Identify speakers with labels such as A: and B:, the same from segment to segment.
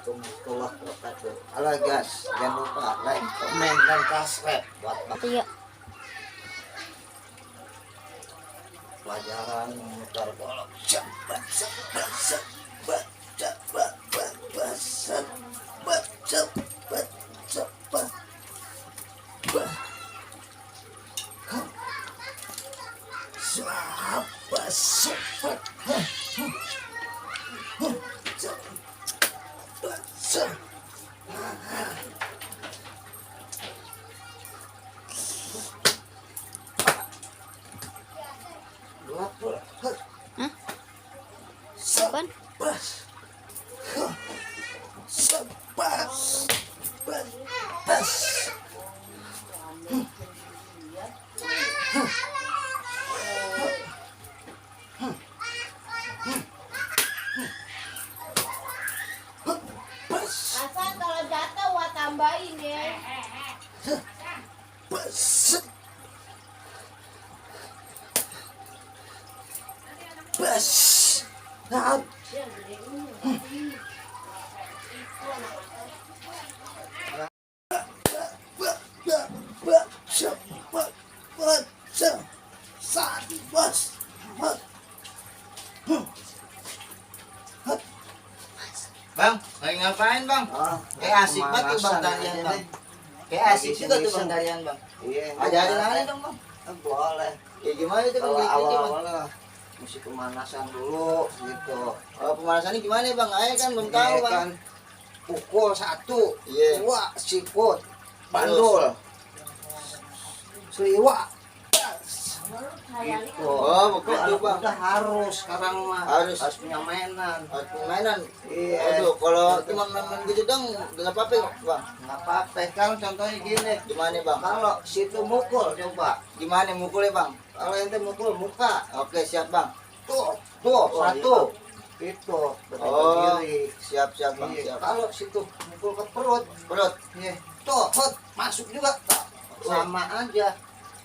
A: Warahmatullahi wabarakatuh. Halo guys, jangan lupa like, komen, dan subscribe buat
B: Iya.
A: pelajaran memutar golok. Cepat, cepat, cepat, cepat, cepat, cepat, cepat, cepat, cepat,
B: Hah? Apaan?
C: Asal kalau jatuh wah tambahin ya.
D: Bang, lagi ngapain bang? Kayak asik banget tuh bang tarian bang. Kayak asik juga tuh bang tarian bang.
A: Iya,
D: Ajarin aja dong bang.
A: boleh.
D: Ya gimana itu bang?
A: Kalau
D: Kayak gitu, bang.
A: awal-awalnya mesti pemanasan dulu gitu.
D: Oh, pemanasannya gimana bang? Ayo kan belum tahu
A: Iya
D: bang.
A: kan, pukul 1,
D: Iya.
A: 2 sikut, bandul, seliwak. Gitu.
D: Oh, begitu,
A: Anak
D: Bang.
A: muda harus sekarang mah
D: Harus.
A: punya mainan.
D: Permainan.
A: Iya.
D: Aduh, kalau cuma main gitu dong, nggak apa-apa bang.
A: Nggak apa-apa. Kan contohnya gini,
D: Gimana bang?
A: kalau situ mukul coba.
D: Gimana mukulnya bang?
A: Kalau ente mukul muka,
D: Oke siap bang.
A: tuh,
D: Oh,
A: 1. Itu betul
D: Oh,
A: kiri.
D: siap bang.
A: Iya.
D: Siap.
A: Kalau situ mukul ke perut,
D: Perut.
A: iya, tuh, hot, masuk juga. Sama aja.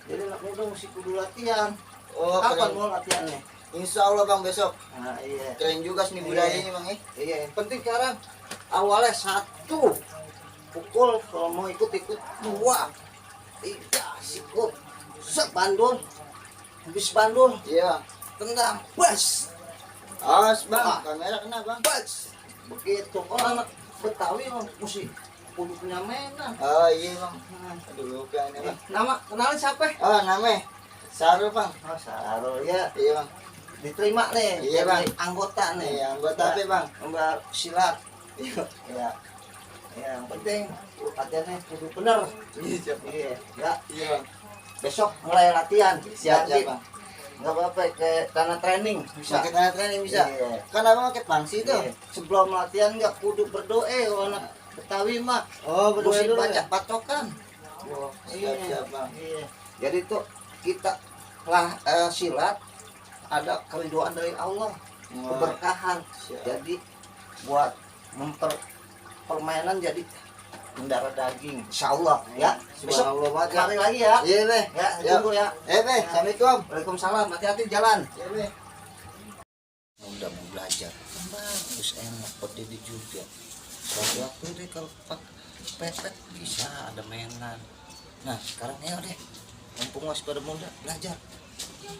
A: Jadi anak muda mesti kudu latihan.
D: Oh,
A: Kapan
D: keren.
A: mau latihannya?
D: Insya Allah bang besok.
A: Nah, iya.
D: Keren juga seni
A: Iya.
D: budaya ini bang.
A: Iya, yang penting sekarang awalnya 1 pukul, kalau mau ikut-ikut 2, 3 sikut, bandul, habis bandul,
D: Iya.
A: tendang, bas,
D: Awas bang,
A: Ah.
D: kamera kena bang.
A: bas, begitu. Kalau anak Betawi mah mesti kudu punya mainan.
D: Oh iya bang. Aduh lupa ini bang.
A: Nama kenalin siapa?
D: Oh namanya Sarul bang.
A: Oh, Sarul ya.
D: Iya bang.
A: Diterima nih.
D: Iya, Bang.
A: jadi anggota nih.
D: Iya, anggota apa, Bang?
A: Lomba silat.
D: Iya.
A: Ya. Ya, yang penting latihannya kudu bener.
D: Iya siap bang.
A: Iya, ya.
D: Iya bang.
A: Besok mulai latihan.
D: Siap
A: Nanti
D: bang.
A: nggak apa-apa ke tanah training bisa.
D: Pakai tanah training bisa.
A: Iya.
D: Kan abang pakai pangsi tuh.
A: Iya. Sebelum latihan nggak kudu berdoa kalau anak Betawi mah.
D: Oh berdoa
A: Mesti
D: dulu
A: baca
D: ya.
A: patokan.
D: Oh,
A: Iya.
D: siap bang.
A: Iya. Jadi tuh kita lah silat ada keriduan dari Allah,
D: Oh,
A: keberkahan.
D: siap.
A: Jadi buat permainan jadi mendarah daging, insya Allah ya. Besok
D: Subhanallah banget ya.
A: kemari lagi ya.
D: Iya be.
A: Ya, tunggu ya.
D: Be. Assalamualaikum.
A: Waalaikumsalam, hati-hati jalan.
D: Iya be.
A: Udah mau belajar, kan bagus, enak buat diri juga. Suatu waktu deh kalau pepet bisa ada mainan. Nah sekarang ya deh, mumpung masih pada muda belajar,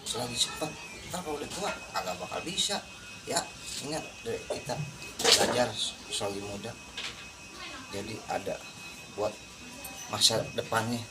A: selagi cepat. Ntar kalau udah tua agak bakal bisa. Ya ingat deh, kita belajar selagi muda. Jadi ada buat masa depannya.